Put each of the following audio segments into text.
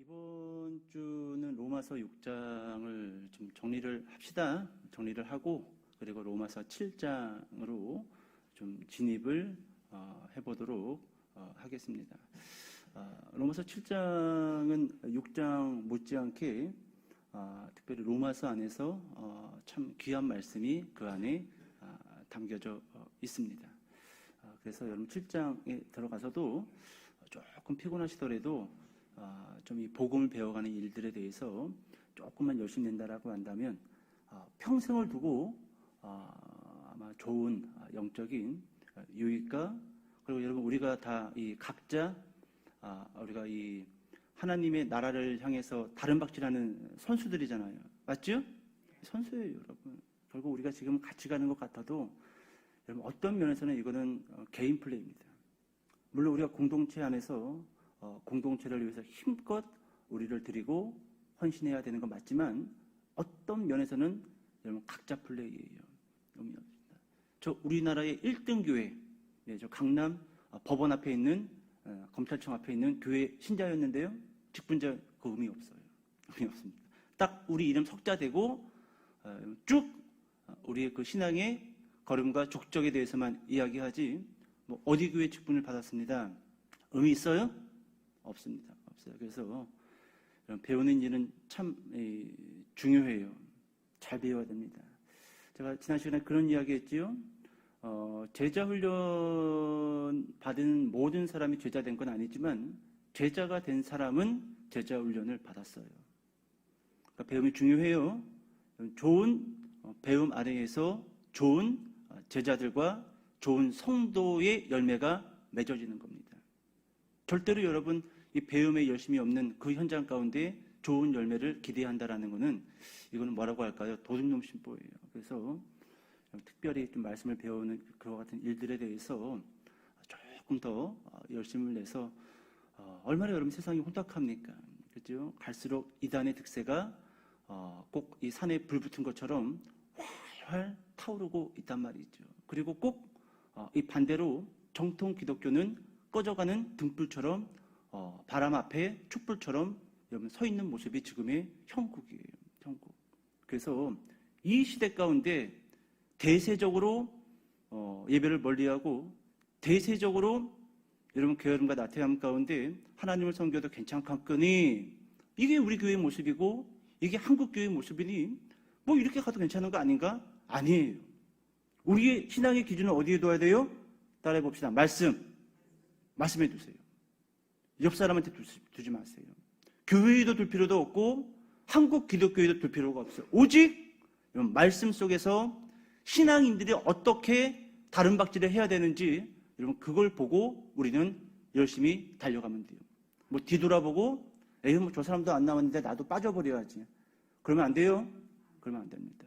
이번 주는 로마서 6장을 좀 정리를 합시다. 정리를 하고 그리고 로마서 7장으로 좀 진입을 해보도록 하겠습니다. 로마서 7장은 6장 못지않게 특별히 로마서 안에서 참 귀한 말씀이 그 안에 담겨져 있습니다. 그래서 여러분 7장에 들어가서도 조금 피곤하시더라도 좀 이 복음을 배워가는 일들에 대해서 조금만 열심히 낸다라고 한다면 평생을 두고 아마 좋은 영적인 유익과 그리고 여러분 우리가 다 이 각자 우리가 이 하나님의 나라를 향해서 다른 박질하는 선수들이잖아요. 맞죠? 선수예요, 여러분. 결국 우리가 지금 같이 가는 것 같아도 여러분 어떤 면에서는 이거는 개인 플레이입니다. 물론 우리가 공동체 안에서 공동체를 위해서 힘껏 우리를 드리고 헌신해야 되는 건 맞지만 어떤 면에서는 여러분 각자 플레이예요. 저 우리나라의 1등 교회, 저 강남 법원 앞에 있는 검찰청 앞에 있는 교회 신자였는데요. 직분자 그 의미 없어요. 의미 없습니다. 딱 우리 이름 석자되고 쭉 우리의 그 신앙의 걸음과 족적에 대해서만 이야기하지 뭐 어디 교회 직분을 받았습니다. 의미 있어요? 없습니다. 없어요. 그래서 배우는 일은 참 중요해요. 잘 배워야 됩니다. 제가 지난 시간에 그런 이야기 했지요. 제자 훈련 받은 모든 사람이 제자 된 건 아니지만 제자가 된 사람은 제자 훈련을 받았어요. 그러니까 배움이 중요해요. 좋은 배움 아래에서 좋은 제자들과 좋은 성도의 열매가 맺어지는 겁니다. 절대로 여러분 이 배움에 열심이 없는 그 현장 가운데 좋은 열매를 기대한다라는 것은 이거는 뭐라고 할까요? 도둑놈 신보예요. 그래서 특별히 좀 말씀을 배우는 그와 같은 일들에 대해서 조금 더 열심을 내서 얼마나 여러분 세상이 혼탁합니까? 그죠? 갈수록 이단의 득세가 꼭 이 산에 불 붙은 것처럼 활활 타오르고 있단 말이죠. 그리고 꼭 이 반대로 정통 기독교는 꺼져가는 등불처럼 바람 앞에 촛불처럼 여러분 서 있는 모습이 지금의 형국이에요. 형국. 그래서 이 시대 가운데 대세적으로 예배를 멀리하고 대세적으로 여러분 게으름과 나태함 가운데 하나님을 섬겨도 괜찮겠거니 이게 우리 교회의 모습이고 이게 한국 교회의 모습이니 뭐 이렇게 가도 괜찮은 거 아닌가? 아니에요. 우리의 신앙의 기준은 어디에 둬야 돼요? 따라해 봅시다. 말씀해 두세요. 옆 사람한테 두지 마세요. 교회에도 둘 필요도 없고 한국 기독교에도 둘 필요가 없어요. 오직 말씀 속에서 신앙인들이 어떻게 다른 박질을 해야 되는지 여러분 그걸 보고 우리는 열심히 달려가면 돼요. 뭐 뒤돌아보고 에이 뭐 저 사람도 안 나왔는데 나도 빠져버려야지. 그러면 안 돼요. 그러면 안 됩니다.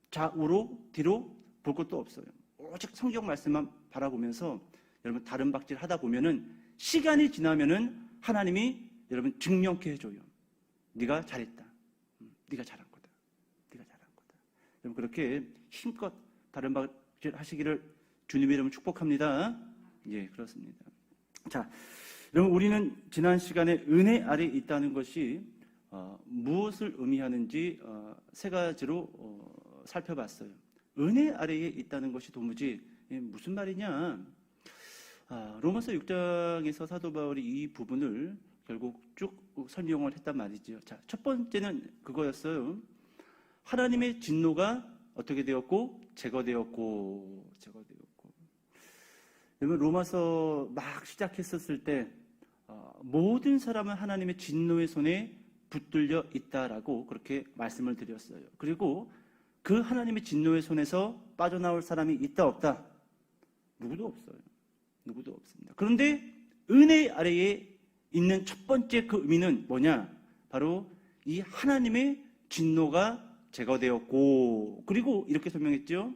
좌우로 뒤로 볼 것도 없어요. 오직 성경 말씀만 바라보면서 여러분 다른 박질 하다 보면은 시간이 지나면은 하나님이 여러분 증명케 해줘요. 네가 잘했다. 네가 잘한 거다. 네가 잘한 거다. 여러분 그렇게 힘껏 다른 박질 하시기를 주님의 이름으로 축복합니다. 예, 그렇습니다. 자, 여러분 우리는 지난 시간에 은혜 아래 있다는 것이 무엇을 의미하는지 세 가지로 살펴봤어요. 은혜 아래에 있다는 것이 도무지 무슨 말이냐? 로마서 6장에서 사도 바울이 이 부분을 결국 쭉 설명을 했단 말이죠. 자, 첫 번째는 그거였어요. 하나님의 진노가 어떻게 되었고 제거되었고. 여러분 로마서 막 시작했었을 때 모든 사람은 하나님의 진노의 손에 붙들려 있다라고 그렇게 말씀을 드렸어요. 그리고 그 하나님의 진노의 손에서 빠져나올 사람이 있다 없다? 누구도 없어요. 누구도 없습니다. 그런데 은혜 아래에 있는 첫 번째 그 의미는 뭐냐? 바로 이 하나님의 진노가 제거되었고 그리고 이렇게 설명했죠.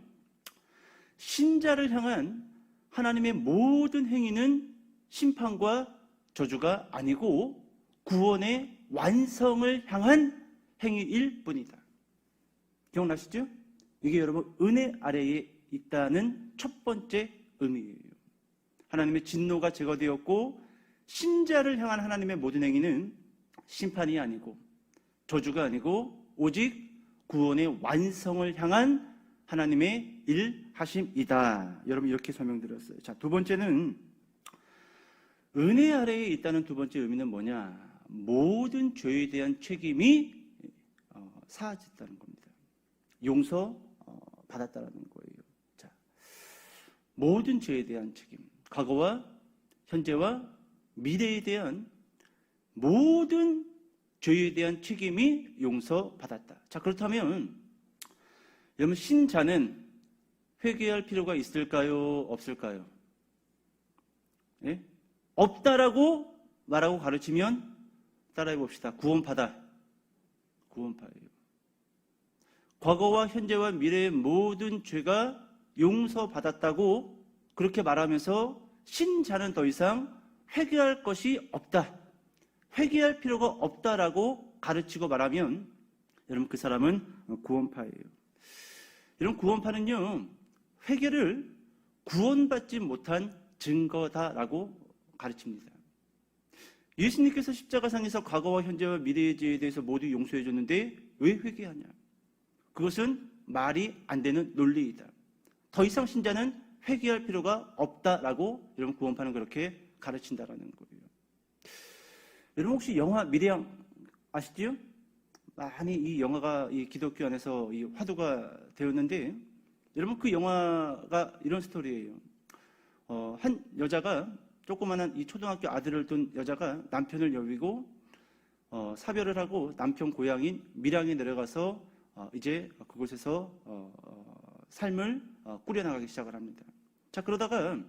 신자를 향한 하나님의 모든 행위는 심판과 저주가 아니고 구원의 완성을 향한 행위일 뿐이다. 기억나시죠? 이게 여러분 은혜 아래에 있다는 첫 번째 의미예요. 하나님의 진노가 제거되었고 신자를 향한 하나님의 모든 행위는 심판이 아니고 저주가 아니고 오직 구원의 완성을 향한 하나님의 일하심이다. 여러분 이렇게 설명드렸어요. 자, 두 번째는 은혜 아래에 있다는 두 번째 의미는 뭐냐? 모든 죄에 대한 책임이 사라졌다는 겁니다. 용서 받았다라는 거예요. 자, 모든 죄에 대한 책임, 과거와 현재와 미래에 대한 모든 죄에 대한 책임이 용서받았다. 자, 그렇다면 여러분 신자는 회개할 필요가 있을까요? 없을까요? 예? 없다라고 말하고 가르치면 따라해 봅시다. 구원파다. 구원파예요. 과거와 현재와 미래의 모든 죄가 용서받았다고 그렇게 말하면서 신자는 더 이상 회개할 것이 없다. 회개할 필요가 없다라고 가르치고 말하면 여러분 그 사람은 구원파예요. 이런 구원파는요, 회개를 구원받지 못한 증거다라고 가르칩니다. 예수님께서 십자가상에서 과거와 현재와 미래의 죄에 대해서 모두 용서해 줬는데 왜 회개하냐? 그것은 말이 안 되는 논리이다. 더 이상 신자는 회개할 필요가 없다라고 여러분 구원파는 그렇게 가르친다라는 거예요. 여러분 혹시 영화 미래양 아시죠? 많이 이 영화가 이 기독교 안에서 이 화두가 되었는데 여러분 그 영화가 이런 스토리예요. 한 여자가 조그마한 이 초등학교 아들을 둔 여자가 남편을 여비고 사별을 하고 남편 고향인 밀양에 내려가서 이제 그곳에서 삶을 꾸려나가기 시작을 합니다. 자, 그러다가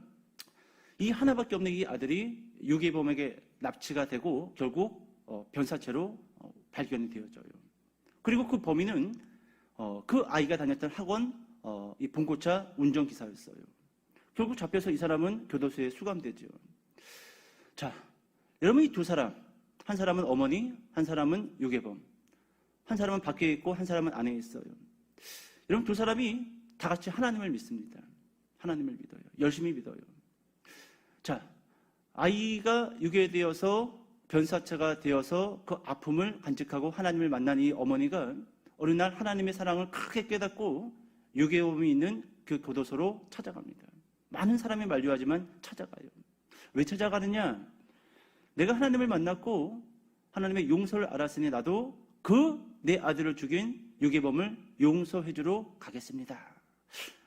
이 하나밖에 없는 이 아들이 유괴범에게 납치가 되고 결국 변사체로 발견이 되어져요. 그리고 그 범인은 그 아이가 다녔던 학원 이 봉고차 운전기사였어요. 결국 잡혀서 이 사람은 교도소에 수감되죠. 자, 여러분 이 두 사람, 한 사람은 어머니, 한 사람은 유괴범, 한 사람은 밖에 있고 한 사람은 안에 있어요. 여러분 두 사람이 다 같이 하나님을 믿습니다. 하나님을 믿어요. 열심히 믿어요. 자, 아이가 유괴되어서 변사체가 되어서 그 아픔을 간직하고 하나님을 만난 이 어머니가 어느 날 하나님의 사랑을 크게 깨닫고 유괴범이 있는 그 교도소로 찾아갑니다. 많은 사람이 만류하지만 찾아가요. 왜 찾아가느냐? 내가 하나님을 만났고 하나님의 용서를 알았으니 나도 그 내 아들을 죽인 유괴범을 용서해주러 가겠습니다.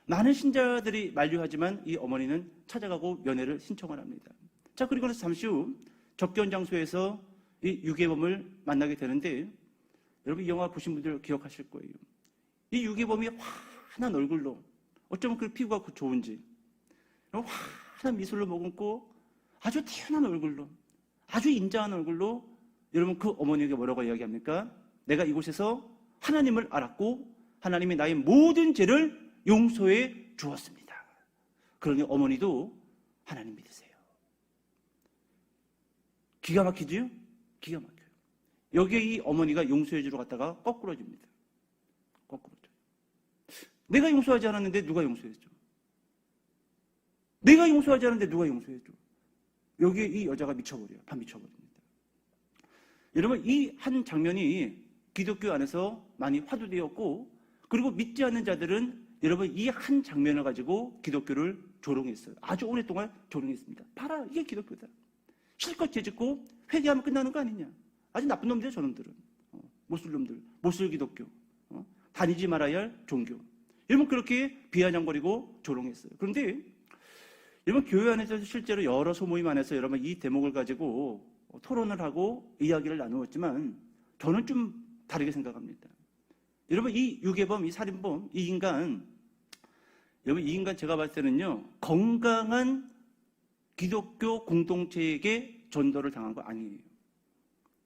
많은 신자들이 만류하지만 이 어머니는 찾아가고 면회를 신청을 합니다. 자, 그리고 잠시 후 접견 장소에서 이 유괴범을 만나게 되는데 여러분 이 영화 보신 분들 기억하실 거예요. 이 유괴범이 환한 얼굴로 어쩌면 그 피부가 좋은지 환한 미술로 머금고 아주 태연한 얼굴로 아주 인자한 얼굴로 여러분 그 어머니에게 뭐라고 이야기합니까? 내가 이곳에서 하나님을 알았고 하나님이 나의 모든 죄를 용서해 주었습니다. 그러니 어머니도 하나님 믿으세요. 기가 막히지요? 기가 막혀요. 여기에 이 어머니가 용서해 주러 갔다가 거꾸로집니다. 거꾸로져. 내가 용서하지 않았는데 누가 용서해줘? 내가 용서하지 않았는데 누가 용서해줘? 여기에 이 여자가 미쳐버려요. 반 미쳐버립니다. 여러분 이 한 장면이 기독교 안에서 많이 화두되었고 그리고 믿지 않는 자들은 여러분 이 한 장면을 가지고 기독교를 조롱했어요. 아주 오랫동안 조롱했습니다. 봐라 이게 기독교다. 실컷 죄짓고 회개하면 끝나는 거 아니냐. 아주 나쁜 놈들이야 저놈들은. 못쓸 기독교. 다니지 말아야 할 종교. 여러분 그렇게 비아냥거리고 조롱했어요. 그런데 여러분 교회 안에서 실제로 여러 소모임 안에서 여러분 이 대목을 가지고 토론을 하고 이야기를 나누었지만 저는 좀 다르게 생각합니다. 여러분 이 유괴범, 이 살인범, 이 인간 제가 봤을 때는요 건강한 기독교 공동체에게 전도를 당한 거 아니에요.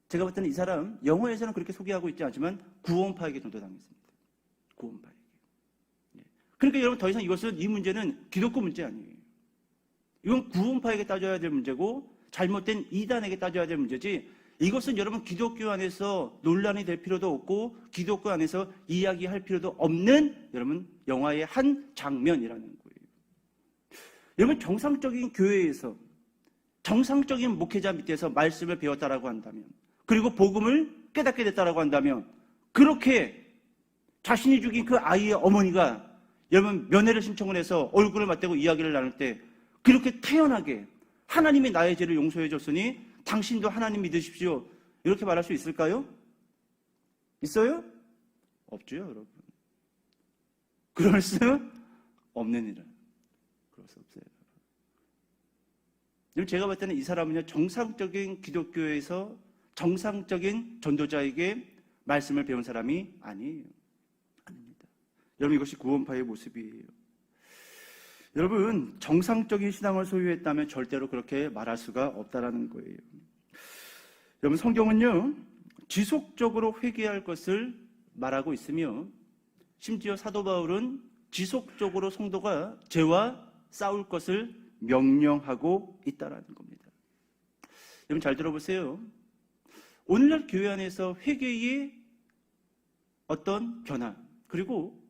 제가 봤을 때는 이 사람 영어에서는 그렇게 소개하고 있지 않지만 구원파에게 전도당했습니다. 구원파에게. 그러니까 여러분 더 이상 이 문제는 기독교 문제 아니에요. 이건 구원파에게 따져야 될 문제고 잘못된 이단에게 따져야 될 문제지 이것은 여러분 기독교 안에서 논란이 될 필요도 없고 기독교 안에서 이야기할 필요도 없는 여러분 영화의 한 장면이라는 거예요. 여러분 정상적인 교회에서 정상적인 목회자 밑에서 말씀을 배웠다라고 한다면 그리고 복음을 깨닫게 됐다라고 한다면, 그렇게 자신이 죽인 그 아이의 어머니가 여러분 면회를 신청을 해서 얼굴을 맞대고 이야기를 나눌 때 그렇게 태연하게 하나님이 나의 죄를 용서해 줬으니 당신도 하나님 믿으십시오, 이렇게 말할 수 있을까요? 있어요? 없죠, 여러분. 그럴 수 없는 일은. 그럴 수 없어요. 제가 볼 때는 이 사람은요, 정상적인 기독교에서 정상적인 전도자에게 말씀을 배운 사람이 아니에요. 아닙니다. 여러분, 이것이 구원파의 모습이에요. 여러분, 정상적인 신앙을 소유했다면 절대로 그렇게 말할 수가 없다라는 거예요. 여러분, 성경은요, 지속적으로 회개할 것을 말하고 있으며, 심지어 사도 바울은 지속적으로 성도가 죄와 싸울 것을 명령하고 있다라는 겁니다. 여러분, 잘 들어보세요. 오늘날 교회 안에서 회개의 어떤 변화, 그리고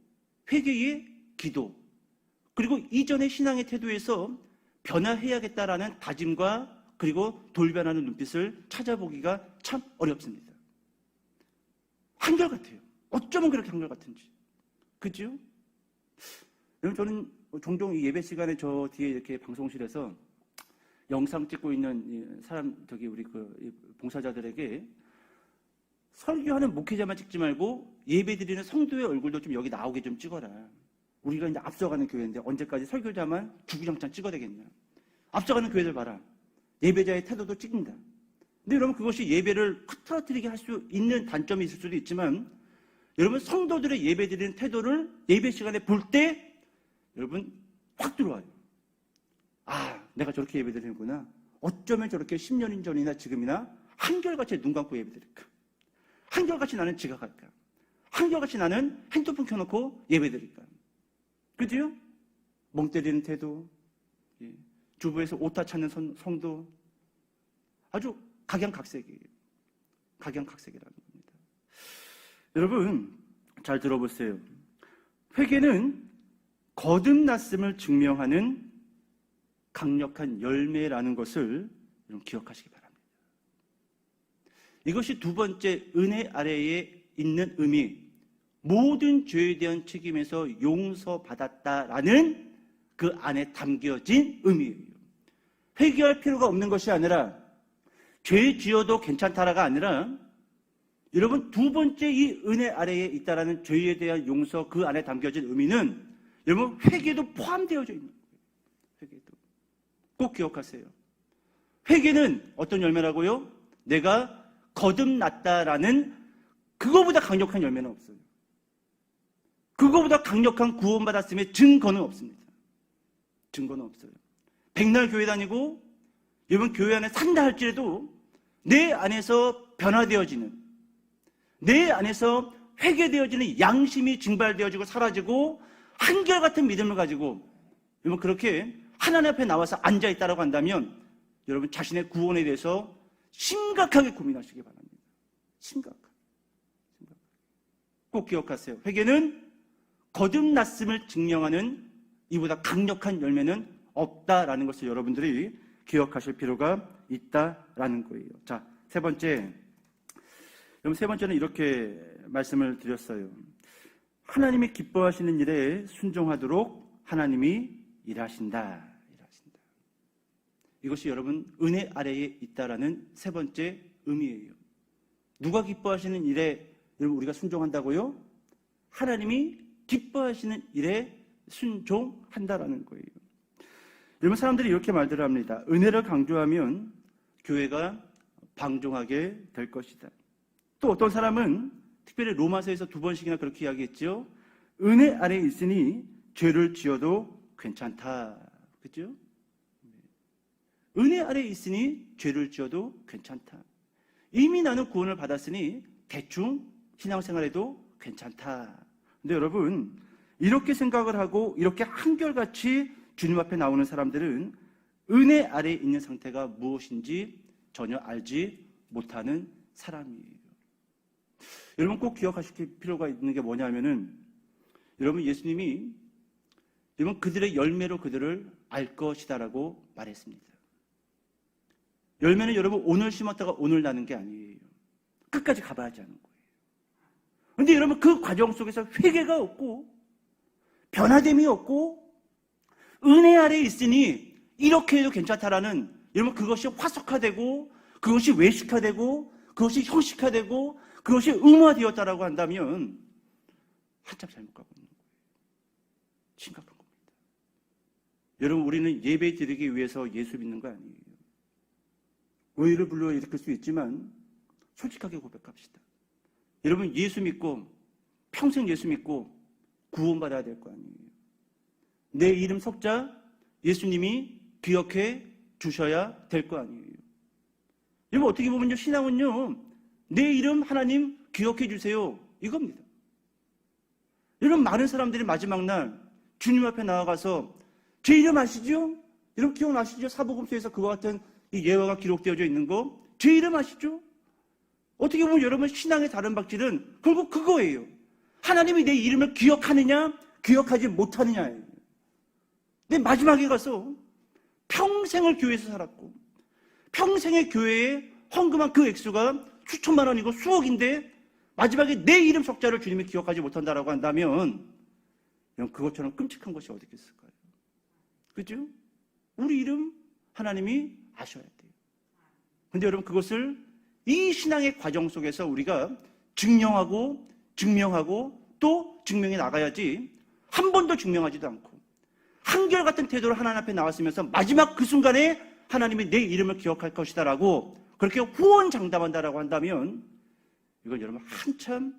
회개의 기도, 그리고 이전의 신앙의 태도에서 변화해야겠다라는 다짐과 그리고 돌변하는 눈빛을 찾아보기가 참 어렵습니다. 한결같아요. 어쩌면 그렇게 한결같은지. 그죠? 여러분, 저는 종종 이 예배 시간에 저 뒤에 이렇게 방송실에서 영상 찍고 있는 사람, 우리 봉사자들에게 설교하는 목회자만 찍지 말고 예배 드리는 성도의 얼굴도 좀 여기 나오게 좀 찍어라. 우리가 이제 앞서가는 교회인데 언제까지 설교자만 주구장창 찍어야 되겠냐. 앞서가는 교회들 봐라. 예배자의 태도도 찍는다. 근데 여러분, 그것이 예배를 흐트러뜨리게 할 수 있는 단점이 있을 수도 있지만, 여러분, 성도들의 예배 드리는 태도를 예배 시간에 볼 때 여러분 확 들어와요. 아, 내가 저렇게 예배 드리는구나. 어쩌면 저렇게 10년 전이나 지금이나 한결같이 눈 감고 예배 드릴까? 한결같이 나는 지각할까? 한결같이 나는 핸드폰 켜놓고 예배 드릴까? 그죠? 멍 때리는 태도, 주부에서 오타 찾는 성도, 아주 각양각색이에요. 각양각색이라는 겁니다. 여러분, 잘 들어보세요. 회개는 거듭났음을 증명하는 강력한 열매라는 것을 여러분 기억하시기 바랍니다. 이것이 두 번째 은혜 아래에 있는 의미, 모든 죄에 대한 책임에서 용서받았다라는 그 안에 담겨진 의미예요. 회개할 필요가 없는 것이 아니라 죄 지어도 괜찮다라가 아니라, 여러분, 두 번째 이 은혜 아래에 있다라는 죄에 대한 용서, 그 안에 담겨진 의미는 여러분 회개도 포함되어져 있는 거예요. 회개도 꼭 기억하세요. 회개는 어떤 열매라고요? 내가 거듭났다라는 그거보다 강력한 열매는 없어요. 그거보다 강력한 구원받았음의 증거는 없습니다. 증거는 없어요. 백날 교회 다니고 여러분 교회 안에 산다 할지라도 내 안에서 변화되어지는, 내 안에서 회개되어지는 양심이 증발되어지고 사라지고 한결같은 믿음을 가지고 여러분 그렇게 하나님 앞에 나와서 앉아있다라고 한다면 여러분 자신의 구원에 대해서 심각하게 고민하시기 바랍니다. 심각하게. 꼭 기억하세요. 회개는 거듭났음을 증명하는 이보다 강력한 열매는 없다라는 것을 여러분들이 기억하실 필요가 있다라는 거예요. 자, 세 번째. 여러분, 세 번째는 이렇게 말씀을 드렸어요. 하나님이 기뻐하시는 일에 순종하도록 하나님이 일하신다. 이것이 여러분 은혜 아래에 있다라는 세 번째 의미예요. 누가 기뻐하시는 일에 여러분 우리가 순종한다고요? 하나님이 기뻐하시는 일에 순종한다라는 거예요. 여러분, 사람들이 이렇게 말들을 합니다. 은혜를 강조하면 교회가 방종하게 될 것이다. 또 어떤 사람은 특별히 로마서에서 2번씩이나 그렇게 이야기했죠. 은혜 아래에 있으니 죄를 지어도 괜찮다. 그렇죠? 은혜 아래에 있으니 죄를 지어도 괜찮다. 이미 나는 구원을 받았으니 대충 신앙생활해도 괜찮다. 근데 여러분, 이렇게 생각을 하고 이렇게 한결같이 주님 앞에 나오는 사람들은 은혜 아래에 있는 상태가 무엇인지 전혀 알지 못하는 사람이에요. 여러분 꼭 기억하실 필요가 있는 게 뭐냐면은, 여러분 예수님이 여러분 그들의 열매로 그들을 알 것이다라고 말했습니다. 열매는 여러분 오늘 심었다가 오늘 나는 게 아니에요. 끝까지 가봐야지 하는 거예요. 그런데 여러분 그 과정 속에서 회개가 없고 변화됨이 없고 은혜 아래에 있으니 이렇게 해도 괜찮다라는 여러분 그것이 화석화되고 그것이 외식화되고 그것이 형식화되고 그것이 의무화되었다라고 한다면 한참 잘못 가고 있는 거예요. 심각한 겁니다. 여러분 우리는 예배 드리기 위해서 예수 믿는 거 아니에요. 오해를 불러일으킬 수 있지만 솔직하게 고백합시다. 여러분 예수 믿고 평생 예수 믿고 구원받아야 될 거 아니에요. 내 이름 석자 예수님이 기억해 주셔야 될 거 아니에요. 여러분 어떻게 보면요 신앙은요 내 이름 하나님 기억해 주세요 이겁니다. 여러분 많은 사람들이 마지막 날 주님 앞에 나아가서 제 이름 아시죠? 여러분 기억나시죠? 사복음서에서 그와 같은 이 예화가 기록되어져 있는 거 제 이름 아시죠? 어떻게 보면 여러분 신앙의 다른 박질은 결국 그거예요. 하나님이 내 이름을 기억하느냐 기억하지 못하느냐예요. 근데 마지막에 가서 평생을 교회에서 살았고 평생의 교회에 헌금한 그 액수가 수천만 원이고 수억인데 마지막에 내 이름 석자를 주님이 기억하지 못한다라고 한다면 그것처럼 끔찍한 것이 어디 있을까요? 그죠? 우리 이름 하나님이 아셔야 돼요. 근데 여러분 그것을 이 신앙의 과정 속에서 우리가 증명하고 또 증명해 나가야지 한 번도 증명하지도 않고 한결같은 태도로 하나님 앞에 나왔으면서 마지막 그 순간에 하나님이 내 이름을 기억할 것이다라고 그렇게 후원장담한다라고 한다면 이건 여러분 한참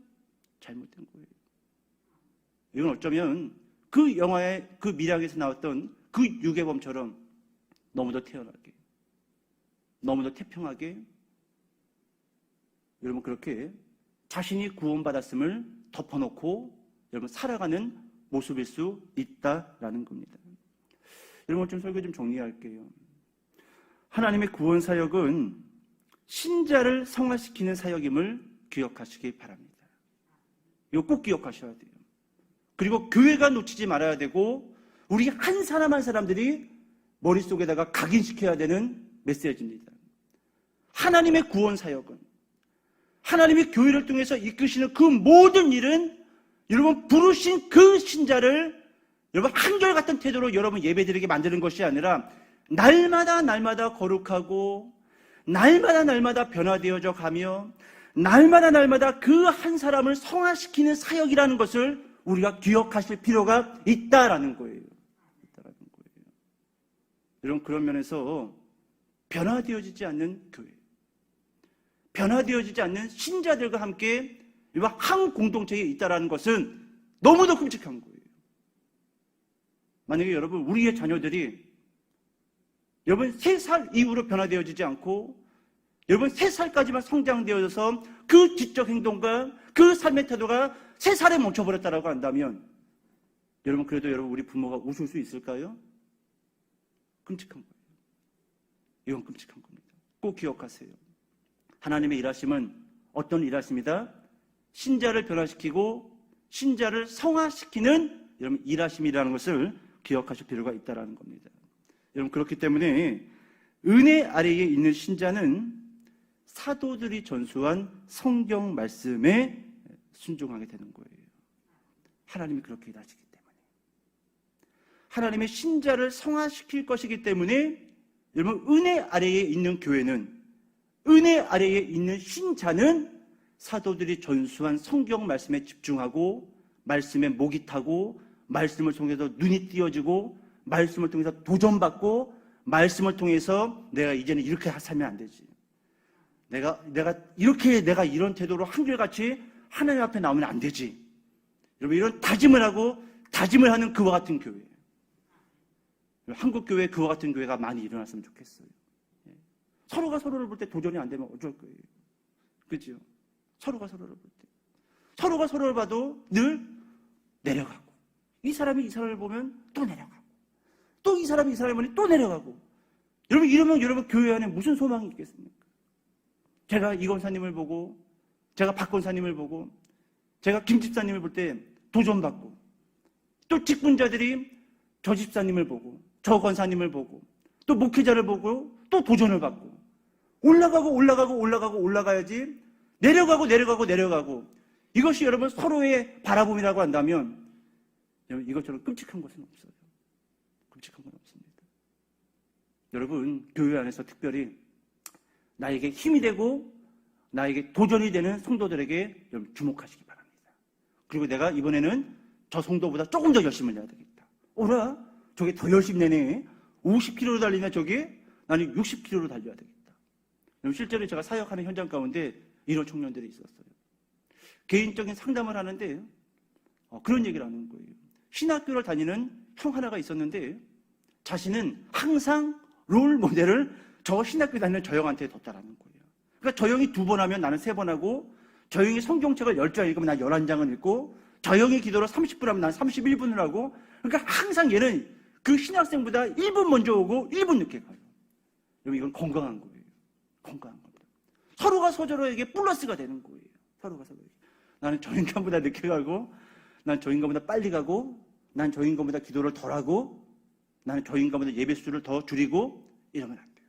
잘못된 거예요. 이건 어쩌면 그 영화의 그 밀양에서 나왔던 그 유괴범처럼 너무도 태연하게 너무도 태평하게 여러분 그렇게 자신이 구원받았음을 덮어놓고 여러분 살아가는 모습일 수 있다라는 겁니다. 여러분 좀 설교 좀 정리할게요. 하나님의 구원 사역은 신자를 성화시키는 사역임을 기억하시기 바랍니다. 이거 꼭 기억하셔야 돼요. 그리고 교회가 놓치지 말아야 되고 우리 한 사람 한 사람들이 머릿속에다가 각인시켜야 되는 메시지입니다. 하나님의 구원 사역은 하나님의 교회를 통해서 이끄시는 그 모든 일은 여러분 부르신 그 신자를 여러분 한결같은 태도로 여러분 예배드리게 만드는 것이 아니라 날마다 거룩하고 날마다 변화되어져 가며 날마다 그 한 사람을 성화시키는 사역이라는 것을 우리가 기억하실 필요가 있다라는 거예요. 여러분 그런 면에서 변화되어지지 않는 교회, 변화되어지지 않는 신자들과 함께 한 공동체에 있다라는 것은 너무도 끔찍한 거예요. 만약에 여러분 우리의 자녀들이 여러분 3살 이후로 변화되어지지 않고 여러분 3살까지만 성장되어서 그 지적 행동과 그 삶의 태도가 3살에 멈춰버렸다라고 한다면 여러분 그래도 여러분 우리 부모가 웃을 수 있을까요? 끔찍한 거예요. 이건 끔찍한 겁니다. 꼭 기억하세요. 하나님의 일하심은 어떤 일하심이다? 신자를 변화시키고 신자를 성화시키는 여러분 일하심이라는 것을 기억하실 필요가 있다는 겁니다. 여러분 그렇기 때문에 은혜 아래에 있는 신자는 사도들이 전수한 성경 말씀에 순종하게 되는 거예요. 하나님이 그렇게 일하시기 때문에 하나님의 신자를 성화시킬 것이기 때문에 여러분 은혜 아래에 있는 교회는 은혜 아래에 있는 신자는 사도들이 전수한 성경 말씀에 집중하고 말씀에 목이 타고 말씀을 통해서 눈이 띄어지고 말씀을 통해서 도전받고 말씀을 통해서 내가 이제는 이렇게 살면 안 되지. 내가 이런 태도로 한결같이 하나님 앞에 나오면 안 되지. 여러분 이런 다짐을 하는 그와 같은 교회. 한국 교회 그와 같은 교회가 많이 일어났으면 좋겠어요. 서로가 서로를 볼 때 도전이 안 되면 어쩔 거예요. 그렇죠? 서로가 서로를 볼 때. 서로가 서로를 봐도 늘 내려가고 이 사람이 이 사람을 보면 또 내려가고 또 이 사람이 이 사람을 보니 또 내려가고 여러분 이러면 여러분 교회 안에 무슨 소망이 있겠습니까? 제가 이 권사님을 보고 제가 박 권사님을 보고 제가 김 집사님을 볼 때 도전받고 또 직분자들이 저 집사님을 보고 저 권사님을 보고 또 목회자를 보고 또 도전을 받고 올라가야지 내려가고 이것이 여러분 서로의 바라봄이라고 한다면 여러분 이것처럼 끔찍한 것은 없어요. 끔찍한 건 없습니다. 여러분 교회 안에서 특별히 나에게 힘이 되고 나에게 도전이 되는 성도들에게 여러분 주목하시기 바랍니다. 그리고 내가 이번에는 저 성도보다 조금 더 열심히 해야 되겠다. 오라 저게 더 열심히 내네. 50km로 달리면 저게 나는 60km로 달려야 되겠다. 실제로 제가 사역하는 현장 가운데 이런 청년들이 있었어요. 개인적인 상담을 하는데 그런 얘기를 하는 거예요. 신학교를 다니는 형 하나가 있었는데 자신은 항상 롤 모델을 저 신학교 다니는 저 형한테 뒀다라는 거예요. 그러니까 저 형이 2번 하면 나는 3번 하고 저 형이 성경책을 10장 읽으면 난 11장을 읽고 저 형이 기도를 30분 하면 난 31분을 하고 그러니까 항상 얘는 그 신학생보다 1분 먼저 오고 1분 늦게 가요. 여러분 이건 건강한 거예요. 건강한 겁니다. 서로가 서로에게 플러스가 되는 거예요. 서로가 서로에게. 나는 저 인간보다 늦게 가고 난 저 인간보다 빨리 가고 난 저 인간보다 기도를 덜 하고 나는 저 인간보다 예배 수를 더 줄이고 이러면 안 돼요.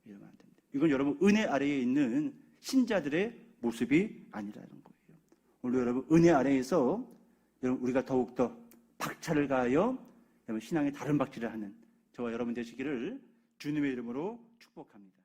이러면 안 됩니다. 이건 여러분 은혜 아래에 있는 신자들의 모습이 아니라는 거예요. 오늘 여러분 은혜 아래에서 여러분 우리가 더욱더 박차를 가하여 여러분 신앙의 다른 박질을 하는 저와 여러분 되시기를 주님의 이름으로 축복합니다.